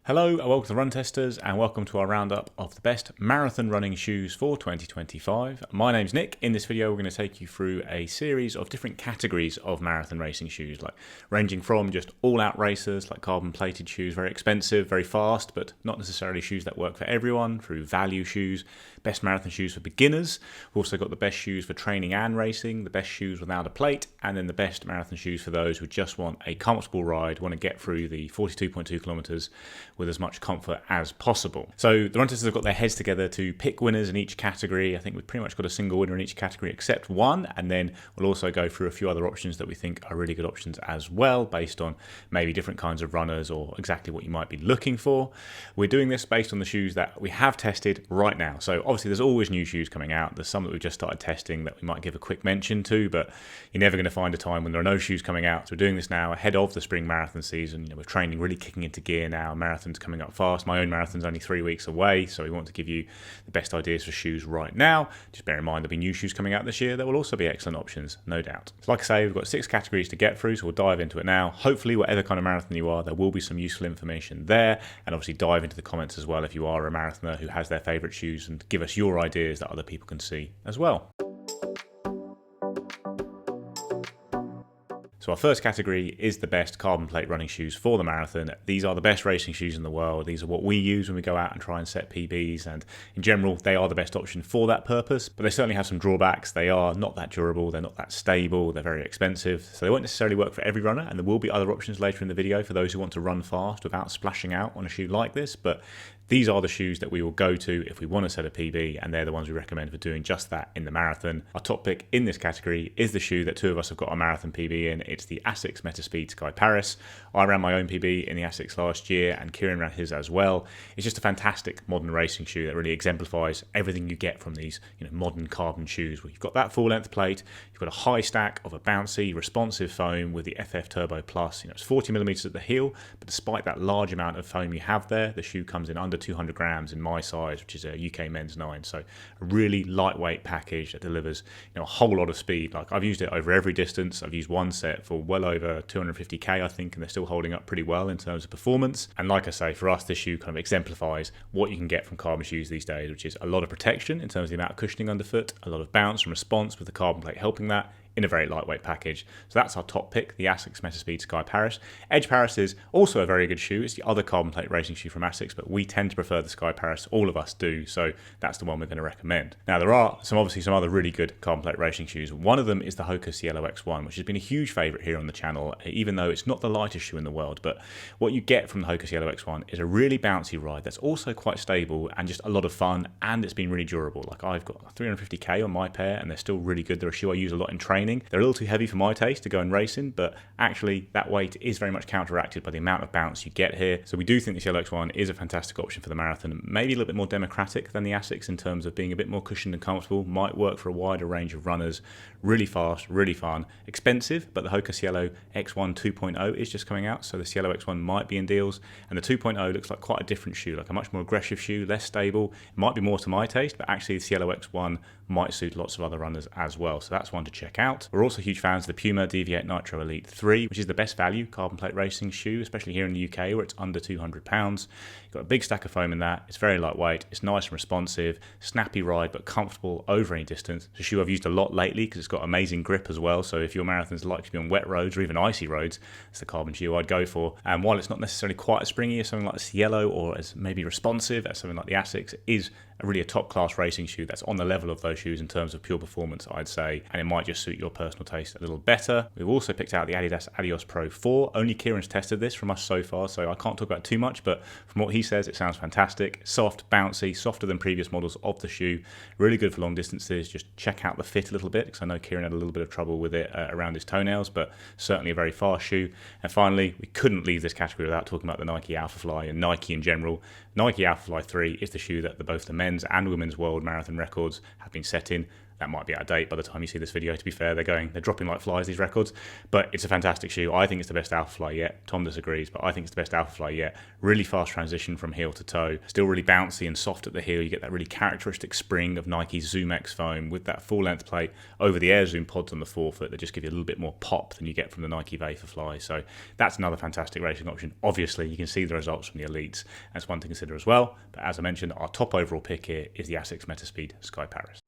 Hello and welcome to Run Testers and welcome to our roundup of the best marathon running shoes for 2025. My name's Nick. In this video we're going to take you through a series of different categories of marathon racing shoes, like ranging from just all-out racers like carbon plated shoes, very expensive, very fast, but not necessarily shoes that work for everyone, through value shoes, best marathon shoes for beginners. We've also got the best shoes for training and racing, the best shoes without a plate, and then the best marathon shoes for those who just want a comfortable ride, want to get through the 42.2 kilometers with as much comfort as possible. So the Run Testers have got their heads together to pick winners in each category. I think we've pretty much got a single winner in each category except one, and then we'll also go through a few other options that we think are really good options as well, based on maybe different kinds of runners or exactly what you might be looking for. We're doing this based on the shoes that we have tested right now. So obviously there's always new shoes coming out. There's some that we've just started testing that we might give a quick mention to, but you're never going to find a time when there are no shoes coming out. So we're doing this now ahead of the spring marathon season. We're training really kicking into gear now. Marathon's coming up fast. My own marathon's only 3 weeks away, so we want to give you the best ideas for shoes right now. Just bear in mind there'll be new shoes coming out this year that will also be excellent options, no doubt. So like I say, we've got 6 categories to get through, so we'll dive into it now. Hopefully, whatever kind of marathon you are, there will be some useful information there, and obviously dive into the comments as well if you are a marathoner who has their favourite shoes, and give us your ideas that other people can see as well. So our first category is the best carbon plate running shoes for the marathon. These are the best racing shoes in the world. These are what we use when we go out and try and set PBs, and in general they are the best option for that purpose, but they certainly have some drawbacks. They are not that durable, they're not that stable, they're very expensive, so they won't necessarily work for every runner, and there will be other options later in the video for those who want to run fast without splashing out on a shoe like this, but these are the shoes that we will go to if we want to set a PB, and they're the ones we recommend for doing just that in the marathon. Our top pick in this category is the shoe that 2 of us have got a marathon PB in. It's the Asics Metaspeed Sky Paris. I ran my own PB in the Asics last year, and Kieran ran his as well. It's just a fantastic modern racing shoe that really exemplifies everything you get from these modern carbon shoes, where you've got that full length plate, you've got a high stack of a bouncy, responsive foam with the FF Turbo Plus. It's 40mm at the heel, but despite that large amount of foam you have there, the shoe comes in under 200 grams in my size, which is a UK men's 9. So a really lightweight package that delivers a whole lot of speed. Like, I've used it over every distance. I've used one set for well over 250k, I think, and they're still holding up pretty well in terms of performance. And like I say, for us, this shoe kind of exemplifies what you can get from carbon shoes these days, which is a lot of protection in terms of the amount of cushioning underfoot, a lot of bounce and response with the carbon plate helping that, in a very lightweight package. So that's our top pick, the Asics Metaspeed Sky Paris. Edge Paris is also a very good shoe. It's the other carbon plate racing shoe from Asics, but we tend to prefer the Sky Paris. All of us do, so that's the one we're going to recommend. Now, there are obviously some other really good carbon plate racing shoes. One of them is the Hoka Cielo X1, which has been a huge favourite here on the channel, even though it's not the lightest shoe in the world. But what you get from the Hoka Cielo X1 is a really bouncy ride that's also quite stable and just a lot of fun, and it's been really durable. Like, I've got 350k on my pair, and they're still really good. They're a shoe I use a lot in training. They're a little too heavy for my taste to go and racing, but actually that weight is very much counteracted by the amount of bounce you get here. So we do think the Cielo X1 is a fantastic option for the marathon, maybe a little bit more democratic than the Asics in terms of being a bit more cushioned and comfortable, might work for a wider range of runners, really fast, really fun, expensive, but the Hoka Cielo X1 2.0 is just coming out, so the Cielo X1 might be in deals, and the 2.0 looks like quite a different shoe, like a much more aggressive shoe, less stable. It might be more to my taste, but actually the Cielo X1 might suit lots of other runners as well, so that's one to check out. We're also huge fans of the Puma Deviate Nitro Elite 3, which is the best value carbon plate racing shoe, especially here in the UK where it's under £200. You've got a big stack of foam in that, it's very lightweight, it's nice and responsive, snappy ride but comfortable over any distance. It's a shoe I've used a lot lately because it's got amazing grip as well, so if your marathon's likely to be on wet roads or even icy roads, it's the carbon shoe I'd go for. And while it's not necessarily quite as springy as something like the Cielo, or as maybe responsive as something like the Asics, it is really a top-class racing shoe that's on the level of those shoes in terms of pure performance, I'd say, and it might just suit your personal taste a little better. We've also picked out the Adidas Adios Pro 4. Only Kieran's tested this from us so far, so I can't talk about it too much, but from what he says, it sounds fantastic. Soft, bouncy, softer than previous models of the shoe. Really good for long distances. Just check out the fit a little bit, because I know Kieran had a little bit of trouble with it around his toenails, but certainly a very fast shoe. And finally, we couldn't leave this category without talking about the Nike Alphafly and Nike in general. Nike Alphafly 3 is the shoe that both the men's and women's world marathon records have been set in. That might be out of date by the time you see this video, to be fair. They're dropping like flies, these records. But it's a fantastic shoe. I think it's the best Alphafly yet. Tom disagrees, but I think it's the best Alphafly yet. Really fast transition from heel to toe. Still really bouncy and soft at the heel. You get that really characteristic spring of Nike's Zoom X foam with that full length plate over the Air Zoom pods on the forefoot that just give you a little bit more pop than you get from the Nike Vaporfly. So that's another fantastic racing option. Obviously, you can see the results from the elites. That's one to consider as well. But as I mentioned, our top overall pick here is the Asics Metaspeed Sky Paris.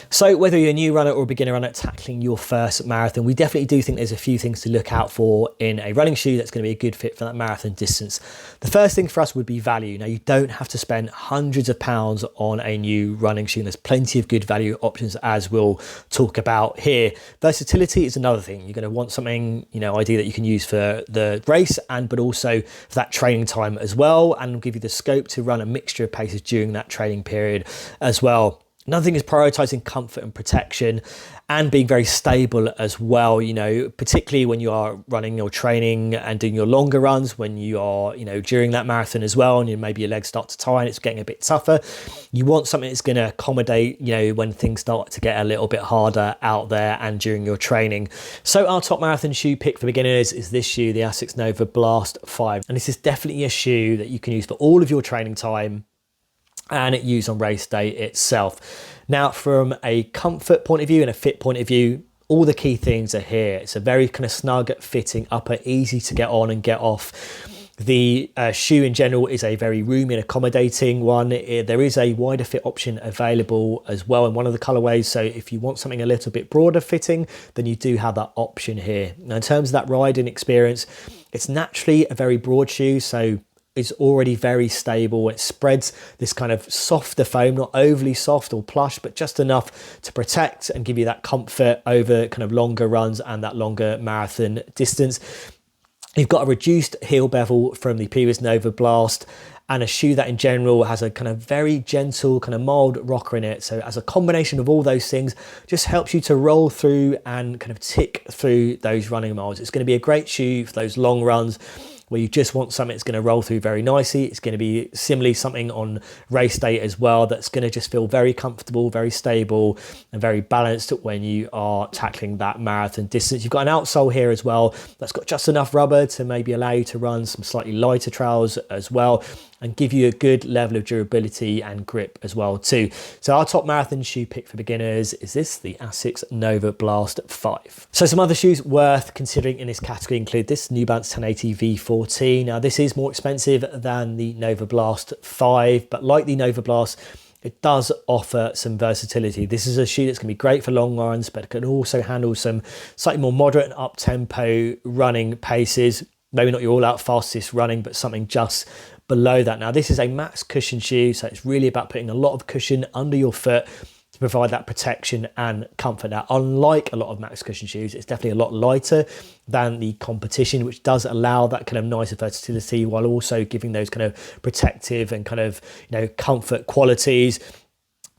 So whether you're a new runner or a beginner runner tackling your first marathon, we definitely do think there's a few things to look out for in a running shoe that's going to be a good fit for that marathon distance. The first thing for us would be value. Now, you don't have to spend hundreds of pounds on a new running shoe. There's plenty of good value options, as we'll talk about here. Versatility is another thing. You're going to want something, ideally that you can use for the race but also for that training time as well, and will give you the scope to run a mixture of paces during that training period as well. Another thing is prioritizing comfort and protection and being very stable as well, particularly when you are running or training and doing your longer runs, when you are, during that marathon as well, and maybe your legs start to tie and it's getting a bit tougher. You want something that's going to accommodate, when things start to get a little bit harder out there and during your training. So our top marathon shoe pick for beginners is this shoe, the Asics Nova Blast 5. And this is definitely a shoe that you can use for all of your training time and it used on race day itself. Now, from a comfort point of view and a fit point of view, all the key things are here. It's a very kind of snug fitting upper, easy to get on and get off. The shoe in general is a very roomy and accommodating one. There is a wider fit option available as well in one of the colorways. So if you want something a little bit broader fitting, then you do have that option here. Now, in terms of that riding experience, it's naturally a very broad shoe. So it's already very stable. It spreads this kind of softer foam, not overly soft or plush, but just enough to protect and give you that comfort over kind of longer runs and that longer marathon distance. You've got a reduced heel bevel from the previous Nova Blast and a shoe that in general has a kind of very gentle, kind of mild rocker in it. So as a combination of all those things, just helps you to roll through and kind of tick through those running miles. It's going to be a great shoe for those long runs where you just want something that's going to roll through very nicely. It's going to be similarly something on race day as well that's going to just feel very comfortable, very stable and very balanced when you are tackling that marathon distance. You've got an outsole here as well that's got just enough rubber to maybe allow you to run some slightly lighter trails as well and give you a good level of durability and grip as well too. So our top marathon shoe pick for beginners is this, the Asics Nova Blast 5. So some other shoes worth considering in this category include this New Balance 1080 V14. Now this is more expensive than the Nova Blast 5, but like the Nova Blast, it does offer some versatility. This is a shoe that's going to be great for long runs, but it can also handle some slightly more moderate and up-tempo running paces. Maybe not your all-out fastest running, but something just below that. Now, this is a max cushion shoe, so it's really about putting a lot of cushion under your foot to provide that protection and comfort. Now, unlike a lot of max cushion shoes, it's definitely a lot lighter than the competition, which does allow that kind of nicer versatility while also giving those kind of protective and kind of, comfort qualities.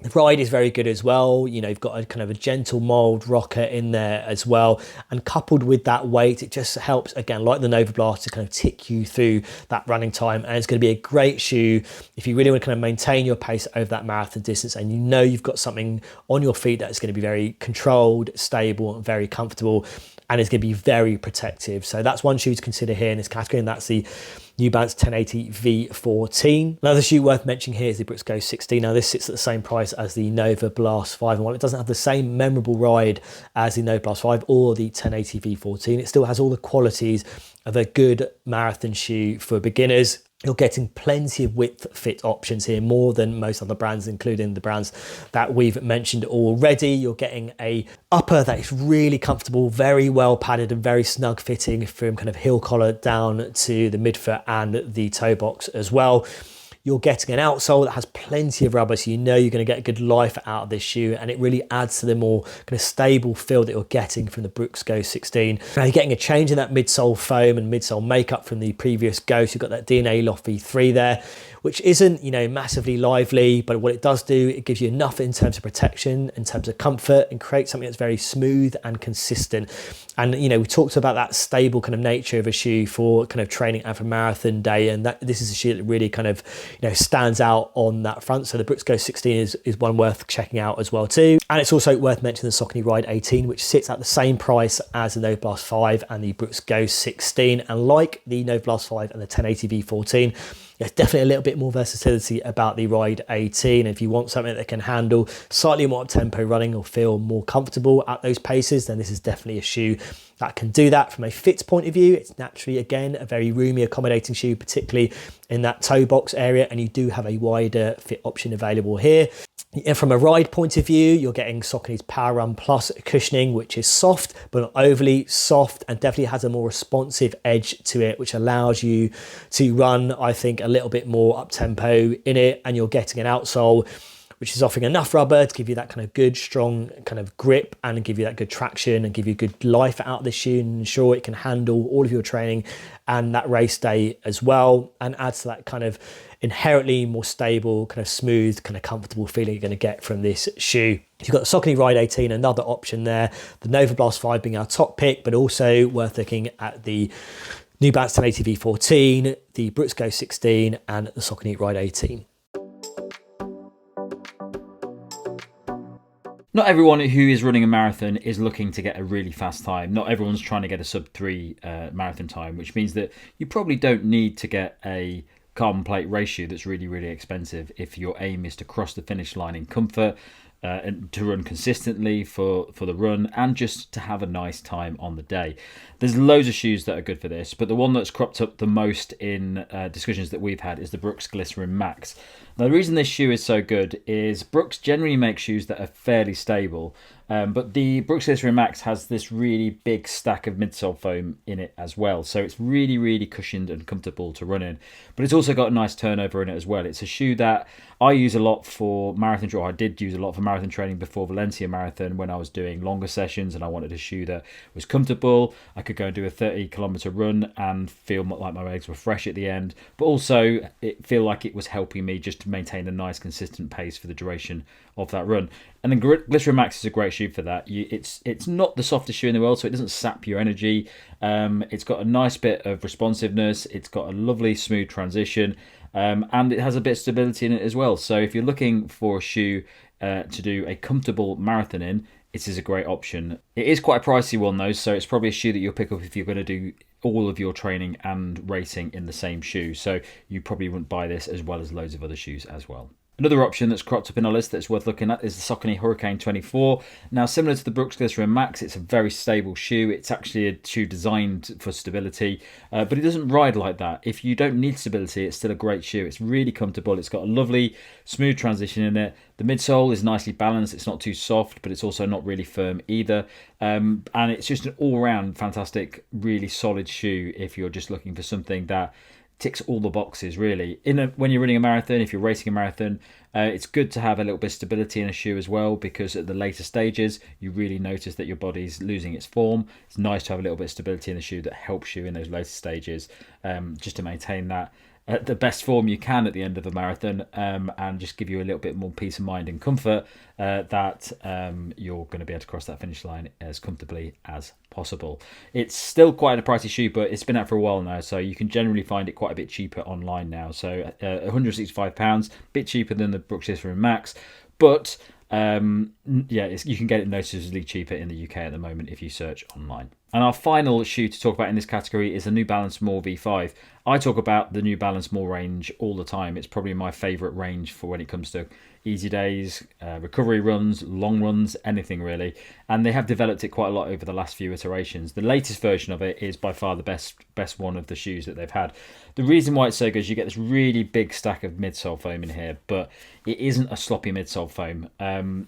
The ride is very good as well. You've got a kind of a gentle, mild rocker in there as well. And coupled with that weight, it just helps, again, like the Nova Blast, to kind of tick you through that running time. And it's going to be a great shoe if you really want to kind of maintain your pace over that marathon distance and you've got something on your feet that's going to be very controlled, stable, and very comfortable. And it's going to be very protective. So that's one shoe to consider here in this category, and that's the New Balance 1080 V14. Another shoe worth mentioning here is the Brooks Ghost 16. Now this sits at the same price as the Nova Blast 5, and while it doesn't have the same memorable ride as the Nova Blast 5 or the 1080 V14, it still has all the qualities of a good marathon shoe for beginners. You're getting plenty of width fit options here, more than most other brands, including the brands that we've mentioned already. You're getting a upper that is really comfortable, very well padded and very snug fitting from kind of heel collar down to the midfoot and the toe box as well. You're getting an outsole that has plenty of rubber, so you're going to get a good life out of this shoe, and it really adds to the more kind of stable feel that you're getting from the Brooks Ghost 16. Now you're getting a change in that midsole foam and midsole makeup from the previous Ghost. You've got that DNA Loft V3 there, which isn't, massively lively, but what it does do, it gives you enough in terms of protection, in terms of comfort, and creates something that's very smooth and consistent. And, we talked about that stable kind of nature of a shoe for kind of training and for marathon day, and that this is a shoe that really kind of, stands out on that front. So the Brooks Go 16 is one worth checking out as well too. And it's also worth mentioning the Saucony Ride 18, which sits at the same price as the Nova Blast 5 and the Brooks Go 16. And like the Nova Blast 5 and the 1080 V14, there's definitely a little bit more versatility about the Ride 18. If you want something that can handle slightly more up-tempo running or feel more comfortable at those paces, then this is definitely a shoe that can do that. From a fit point of view, it's naturally, again, a very roomy, accommodating shoe, particularly in that toe box area, and you do have a wider fit option available here. And from a ride point of view, you're getting Saucony's Power Run Plus cushioning, which is soft, but not overly soft, and definitely has a more responsive edge to it, which allows you to run, I think, a little bit more up-tempo in it, and you're getting an outsole which is offering enough rubber to give you that kind of good, strong kind of grip and give you that good traction and give you good life out of the shoe and ensure it can handle all of your training and that race day as well, and adds to that kind of inherently more stable, kind of smooth, kind of comfortable feeling you're going to get from this shoe. You've got the Saucony Ride 18, another option there. The Nova Blast 5 being our top pick, but also worth looking at the New Balance 1080 V14, the Brooks Go 16 and the Saucony Ride 18. Not everyone who is running a marathon is looking to get a really fast time. Not everyone's trying to get a sub 3 marathon time, which means that you probably don't need to get a carbon plate race shoe that's really, really expensive if your aim is to cross the finish line in comfort, and to run consistently for the run, and just to have a nice time on the day. There's loads of shoes that are good for this, but the one that's cropped up the most in discussions that we've had is the Brooks Glycerin Max. Now, the reason this shoe is so good is Brooks generally makes shoes that are fairly stable, but the Brooks Glycerin Max has this really big stack of midsole foam in it as well, so it's really, really cushioned and comfortable to run in. But it's also got a nice turnover in it as well. It's a shoe that I use a lot for marathon, or I did use a lot for marathon training before Valencia Marathon when I was doing longer sessions and I wanted a shoe that was comfortable. I could go and do a 30-kilometer run and feel like my legs were fresh at the end, but also it feel like it was helping me just to maintain a nice consistent pace for the duration of that run. And the Glycerin Max is a great shoe for that. It's not the softest shoe in the world, so it doesn't sap your energy. It's got a nice bit of responsiveness. It's got a lovely smooth transition, and it has a bit of stability in it as well. So if you're looking for a shoe to do a comfortable marathon in, it is a great option. It is quite a pricey one though, so it's probably a shoe that you'll pick up if you're going to do all of your training and racing in the same shoe. So you probably wouldn't buy this as well as loads of other shoes as well. Another option that's cropped up in our list that's worth looking at is the Saucony Hurricane 24. Now, similar to the Brooks Glycerin Max, it's a very stable shoe. It's actually a shoe designed for stability, but it doesn't ride like that. If you don't need stability, it's still a great shoe. It's really comfortable. It's got a lovely, smooth transition in it. The midsole is nicely balanced. It's not too soft, but it's also not really firm either. And it's just an all-round fantastic, really solid shoe if you're just looking for something that ticks all the boxes really. When you're running a marathon, if you're racing a marathon, it's good to have a little bit of stability in a shoe as well, because at the later stages you really notice that your body's losing its form. It's nice to have a little bit of stability in the shoe that helps you in those later stages, just to maintain that at the best form you can at the end of a marathon, and just give you a little bit more peace of mind and comfort that you're going to be able to cross that finish line as comfortably as possible. It's still quite a pricey shoe, but it's been out for a while now, so you can generally find it quite a bit cheaper online now. So £165, a bit cheaper than the Brooks Glycerin Max, but you can get it noticeably cheaper in the UK at the moment if you search online. And our final shoe to talk about in this category is the New Balance More V5. I talk about the New Balance More range all the time. It's probably my favourite range for when it comes to easy days, recovery runs, long runs, anything really. And they have developed it quite a lot over the last few iterations. The latest version of it is by far the best one of the shoes that they've had. The reason why it's so good is you get this really big stack of midsole foam in here, but it isn't a sloppy midsole foam.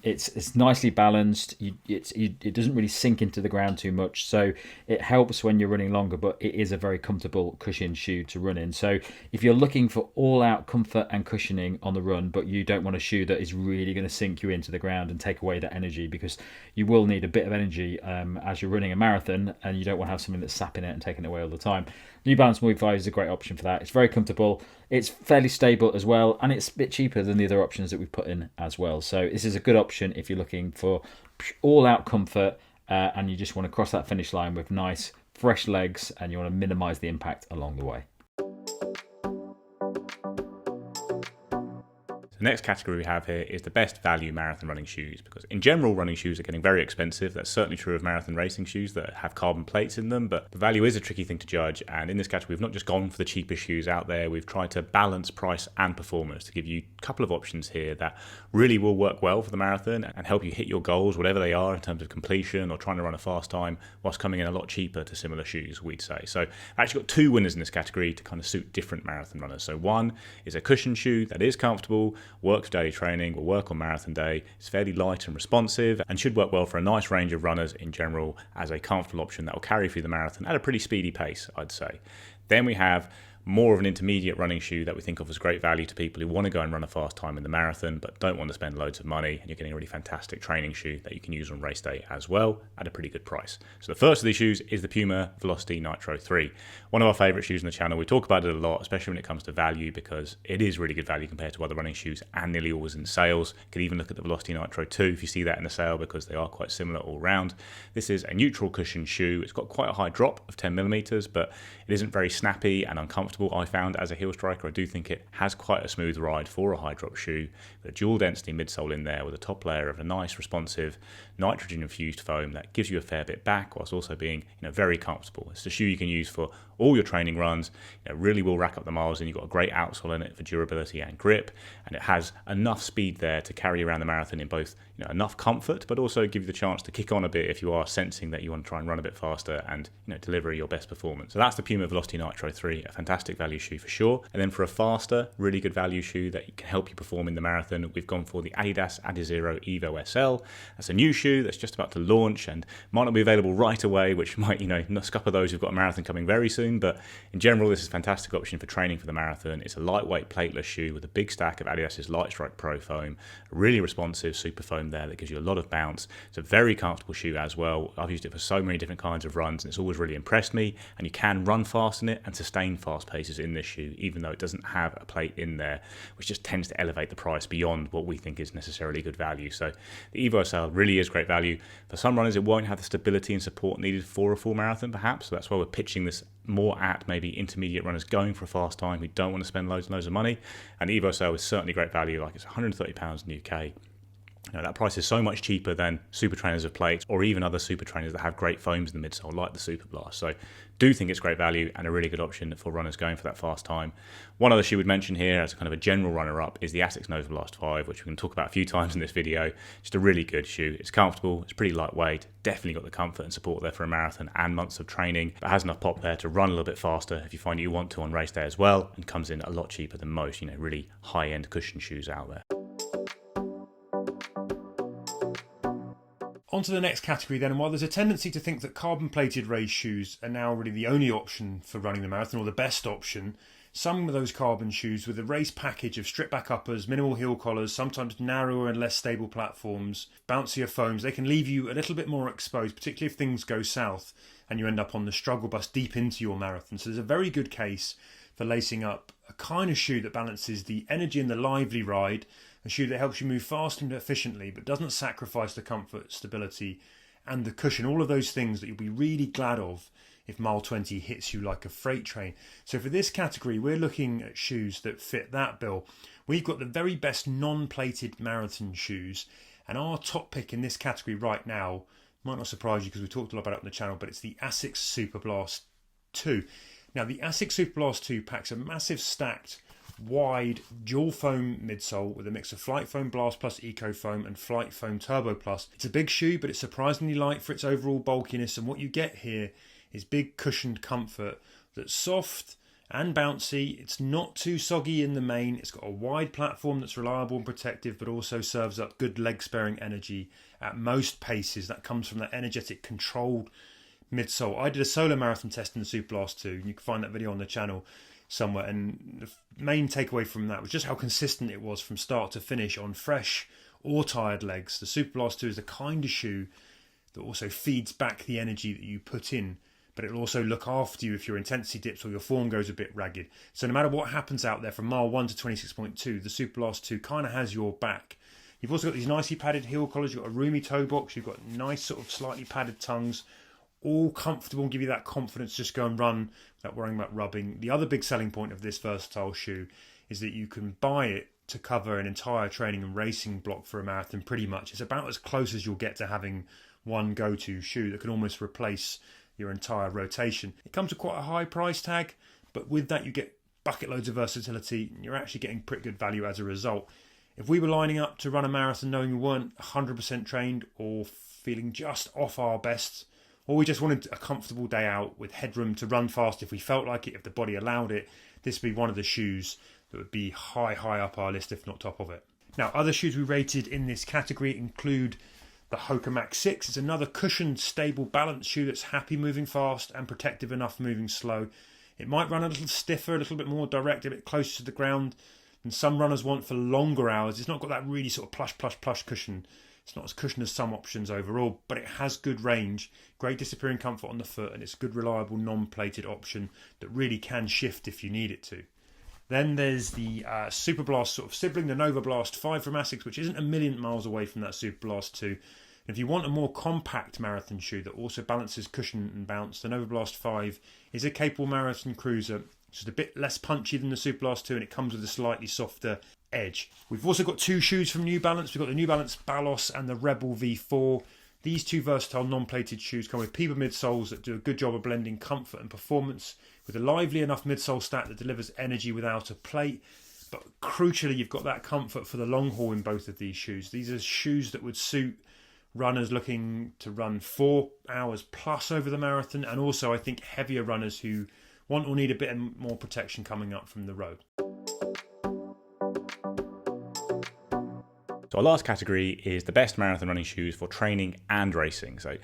It's nicely balanced. It doesn't really sink into the ground too much, so it helps when you're running longer, but it is a very comfortable cushioned shoe to run in. So if you're looking for all-out comfort and cushioning on the run, but you don't want a shoe that is really going to sink you into the ground and take away that energy, because you will need a bit of energy as you're running a marathon, and you don't want to have something that's sapping it and taking it away all the time. New Balance More V5 is a great option for that. It's very comfortable, it's fairly stable as well, and it's a bit cheaper than the other options that we've put in as well. So this is a good option if you're looking for all-out comfort and you just want to cross that finish line with nice, fresh legs, and you want to minimise the impact along the way. The next category we have here is the best value marathon running shoes, because in general running shoes are getting very expensive. That's certainly true of marathon racing shoes that have carbon plates in them, but the value is a tricky thing to judge, and in this category we've not just gone for the cheapest shoes out there, we've tried to balance price and performance to give you a couple of options here that really will work well for the marathon and help you hit your goals, whatever they are, in terms of completion or trying to run a fast time, whilst coming in a lot cheaper to similar shoes, we'd say. So I've actually got two winners in this category to kind of suit different marathon runners. So one is a cushion shoe that is comfortable, works for daily training, will work on marathon day, it's fairly light and responsive, and should work well for a nice range of runners in general as a comfortable option that will carry through the marathon at a pretty speedy pace, I'd say. Then we have more of an intermediate running shoe that we think of as great value to people who want to go and run a fast time in the marathon but don't want to spend loads of money, and you're getting a really fantastic training shoe that you can use on race day as well at a pretty good price. So the first of these shoes is the Puma Velocity Nitro 3. One of our favourite shoes on the channel. We talk about it a lot, especially when it comes to value, because it is really good value compared to other running shoes and nearly always in sales. You could even look at the Velocity Nitro 2 if you see that in the sale, because they are quite similar all round. This is a neutral cushion shoe. It's got quite a high drop of 10mm, but it isn't very snappy and uncomfortable, I found, as a heel striker. I do think it has quite a smooth ride for a high drop shoe, with a dual density midsole in there with a top layer of a nice responsive nitrogen infused foam that gives you a fair bit back whilst also being very comfortable. It's a shoe you can use for all your training runs. Really will rack up the miles, and you've got a great outsole in it for durability and grip, and it has enough speed there to carry around the marathon in both enough comfort but also give you the chance to kick on a bit if you are sensing that you want to try and run a bit faster and deliver your best performance. So that's the Puma Velocity Nitro 3, a fantastic value shoe for sure. And then for a faster, really good value shoe that can help you perform in the marathon, we've gone for the Adidas Adizero Evo SL. That's a new shoe that's just about to launch and might not be available right away, which might scupper those who've got a marathon coming very soon, but in general this is a fantastic option for training for the marathon. It's a lightweight plateless shoe with a big stack of Adidas's Lightstrike Pro foam, a really responsive super foam there that gives you a lot of bounce. It's a very comfortable shoe as well. I've used it for so many different kinds of runs and it's always really impressed me, and you can run fast in it and sustain fast paces in this shoe even though it doesn't have a plate in there, which just tends to elevate the price beyond what we think is necessarily good value. So the Evo SL really is great value. For some runners it won't have the stability and support needed for a full marathon perhaps, so that's why we're pitching this more at maybe intermediate runners going for a fast time who don't want to spend loads and loads of money. And the Evo SL is certainly great value, like it's £130 in the UK. That price is so much cheaper than super trainers of plates or even other super trainers that have great foams in the midsole like the Super Blast. So do think it's great value and a really good option for runners going for that fast time. One other shoe we'd mention here as a kind of a general runner-up is the Asics Nova Blast 5, which we can talk about a few times in this video. Just a really good shoe. It's comfortable, it's pretty lightweight, definitely got the comfort and support there for a marathon and months of training, but has enough pop there to run a little bit faster if you find you want to on race day as well, and comes in a lot cheaper than most really high-end cushion shoes out there. On to the next category then, and while there's a tendency to think that carbon-plated race shoes are now really the only option for running the marathon, or the best option, some of those carbon shoes with a race package of strip-back uppers, minimal heel collars, sometimes narrower and less stable platforms, bouncier foams, they can leave you a little bit more exposed, particularly if things go south and you end up on the struggle bus deep into your marathon. So there's a very good case for lacing up a kind of shoe that balances the energy and the lively ride, a shoe that helps you move fast and efficiently but doesn't sacrifice the comfort, stability and the cushion, all of those things that you'll be really glad of if mile 20 hits you like a freight train. So for this category we're looking at shoes that fit that bill. We've got the very best non-plated marathon shoes, and our top pick in this category right now might not surprise you because we talked a lot about it on the channel, but it's the Asics Super Blast 2. Now the Asics Super Blast 2 packs a massive stacked wide dual foam midsole with a mix of Flight Foam Blast Plus Eco Foam and Flight Foam Turbo Plus. It's a big shoe, but it's surprisingly light for its overall bulkiness, and what you get here is big cushioned comfort that's soft and bouncy. It's not too soggy in the main. It's got a wide platform that's reliable and protective, but also serves up good leg sparing energy at most paces. That comes from that energetic controlled midsole. I did a solo marathon test in the Super Blast 2, and you can find that video on the channel somewhere, and the main takeaway from that was just how consistent it was from start to finish on fresh or tired legs. The Super Blast 2 is the kind of shoe that also feeds back the energy that you put in, but it'll also look after you if your intensity dips or your form goes a bit ragged. So no matter what happens out there from mile 1 to 26.2, the Super Blast 2 kind of has your back. You've also got these nicely padded heel collars, you've got a roomy toe box, you've got nice sort of slightly padded tongues, all comfortable and give you that confidence to just go and run without worrying about rubbing. The other big selling point of this versatile shoe is that you can buy it to cover an entire training and racing block for a marathon pretty much. It's about as close as you'll get to having one go-to shoe that can almost replace your entire rotation. It comes with quite a high price tag, but with that you get bucket loads of versatility and you're actually getting pretty good value as a result. If we were lining up to run a marathon knowing we weren't 100% trained or feeling just off our best, or we just wanted a comfortable day out with headroom to run fast if we felt like it, if the body allowed it, this would be one of the shoes that would be high up our list, if not top of it. Now, other shoes we rated in this category include the Hoka Max 6. It's another cushioned, stable, balanced shoe that's happy moving fast and protective enough moving slow. It might run a little stiffer, a little bit more direct, a bit closer to the ground than some runners want for longer hours. It's not got that really sort of plush cushion. It's not as cushioned as some options overall, but it has good range, great disappearing comfort on the foot, and it's a good, reliable, non-plated option that really can shift if you need it to. Then there's the Superblast sort of sibling, the Nova Blast 5 from Asics, which isn't a million miles away from that Superblast 2. And if you want a more compact marathon shoe that also balances cushion and bounce, the Nova Blast 5 is a capable marathon cruiser. It's just a bit less punchy than the Superblast 2, and it comes with a slightly softer edge. We've also got two shoes from New Balance. We've got the New Balance Balos and the Rebel V4. These two versatile non-plated shoes come with PIBA midsoles that do a good job of blending comfort and performance with a lively enough midsole stack that delivers energy without a plate. But crucially, you've got that comfort for the long haul in both of these shoes. These are shoes that would suit runners looking to run 4 hours plus over the marathon, and also I think heavier runners who want or need a bit more protection coming up from the road. So our last category is the best marathon running shoes for training and racing. So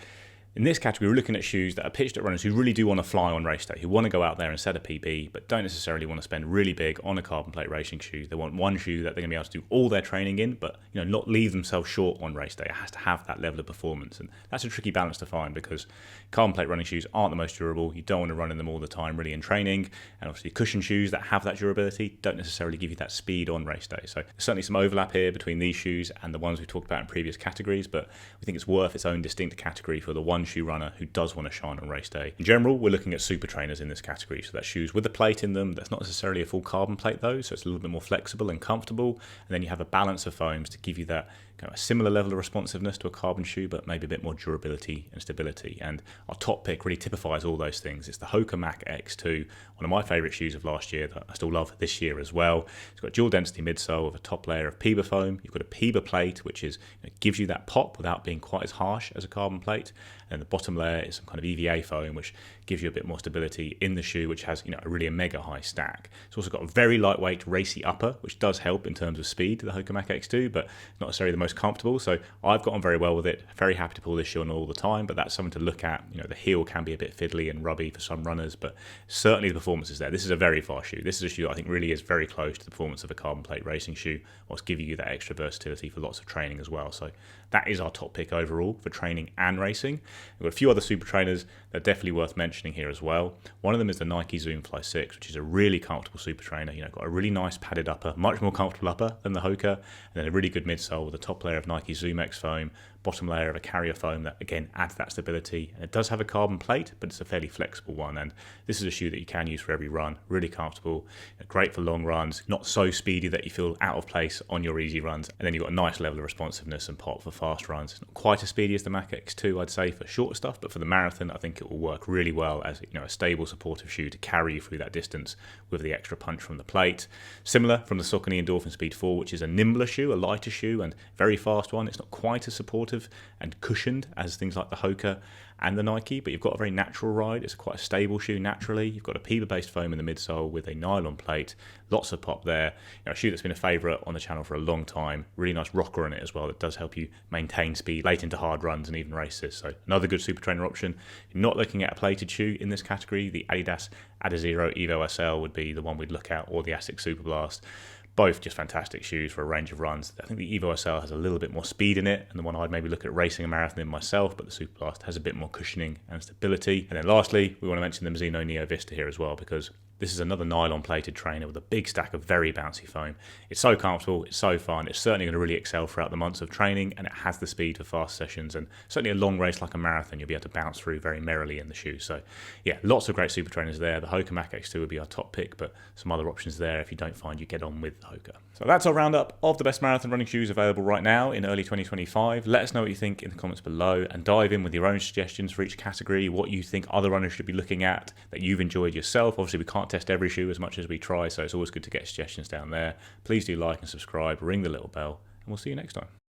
in this category, we're looking at shoes that are pitched at runners who really do want to fly on race day, who want to go out there and set a PB, but don't necessarily want to spend really big on a carbon plate racing shoe. They want one shoe that they're going to be able to do all their training in, but not leave themselves short on race day. It has to have that level of performance, and that's a tricky balance to find because carbon plate running shoes aren't the most durable. You don't want to run in them all the time, really, in training, and obviously cushion shoes that have that durability don't necessarily give you that speed on race day. So there's certainly some overlap here between these shoes and the ones we've talked about in previous categories, but we think it's worth its own distinct category for the one shoe runner who does want to shine on race day. In general, we're looking at super trainers in this category, so that's shoes with a plate in them. That's not necessarily a full carbon plate though, so it's a little bit more flexible and comfortable, and then you have a balance of foams to give you that kind of a similar level of responsiveness to a carbon shoe, but maybe a bit more durability and stability. And our top pick really typifies all those things. It's the Hoka Mach X2, one of my favourite shoes of last year that I still love this year as well. It's got a dual density midsole with a top layer of PIBA foam. You've got a PIBA plate, which is gives you that pop without being quite as harsh as a carbon plate. And the bottom layer is some kind of EVA foam, which gives you a bit more stability in the shoe, which has a mega high stack. It's also got a very lightweight, racy upper, which does help in terms of speed, the Hoka Mach X2, but not necessarily the most comfortable. So I've gotten very well with it. Very happy to pull this shoe on all the time, but that's something to look at. The heel can be a bit fiddly and rubby for some runners, but certainly the performance is there. This is a very fast shoe. This is a shoe that I think really is very close to the performance of a carbon plate racing shoe, whilst giving you that extra versatility for lots of training as well. So that is our top pick overall for training and racing. We've got a few other super trainers that are definitely worth mentioning here as well. One of them is the Nike Zoom Fly 6, which is a really comfortable super trainer. Got a really nice padded upper, much more comfortable upper than the Hoka, and then a really good midsole with a top layer of Nike Zoom X foam, bottom layer of a carrier foam that again adds that stability. And it does have a carbon plate, but it's a fairly flexible one, and this is a shoe that you can use for every run. Really comfortable, great for long runs, not so speedy that you feel out of place on your easy runs, and then you've got a nice level of responsiveness and pop for fast runs. It's not quite as speedy as the Mach X2, I'd say, for shorter stuff, but for the marathon I think it will work really well as a stable supportive shoe to carry you through that distance with the extra punch from the plate. Similar from the Saucony Endorphin Speed 4, which is a nimbler shoe, a lighter shoe and very fast one. It's not quite as supportive and cushioned as things like the Hoka and the Nike, but you've got a very natural ride. It's quite a stable shoe naturally. You've got a PIBA based foam in the midsole with a nylon plate, lots of pop there. A shoe that's been a favourite on the channel for a long time. Really nice rocker in it as well that does help you maintain speed late into hard runs and even races. So another good super trainer option. You're not looking at a plated shoe in this category. The Adidas Adizero Evo SL would be the one we'd look at, or the Asics Superblast. Both just fantastic shoes for a range of runs. I think the Evo SL has a little bit more speed in it, and the one I'd maybe look at racing a marathon in myself, but the Superblast has a bit more cushioning and stability. And then lastly, we want to mention the Mizuno Neo Vista here as well, because This is another nylon plated trainer with a big stack of very bouncy foam. It's so comfortable, it's so fun, it's certainly going to really excel throughout the months of training, and it has the speed for fast sessions, and certainly a long race like a marathon you'll be able to bounce through very merrily in the shoe. So yeah, lots of great super trainers there. The Hoka Mach X2 would be our top pick, but some other options there if you don't find you get on with the Hoka. So that's our roundup of the best marathon running shoes available right now in early 2025. Let us know what you think in the comments below, and dive in with your own suggestions for each category, what you think other runners should be looking at that you've enjoyed yourself. Obviously we can't test every shoe as much as we try, so it's always good to get suggestions down there. Please do like and subscribe, ring the little bell, and we'll see you next time.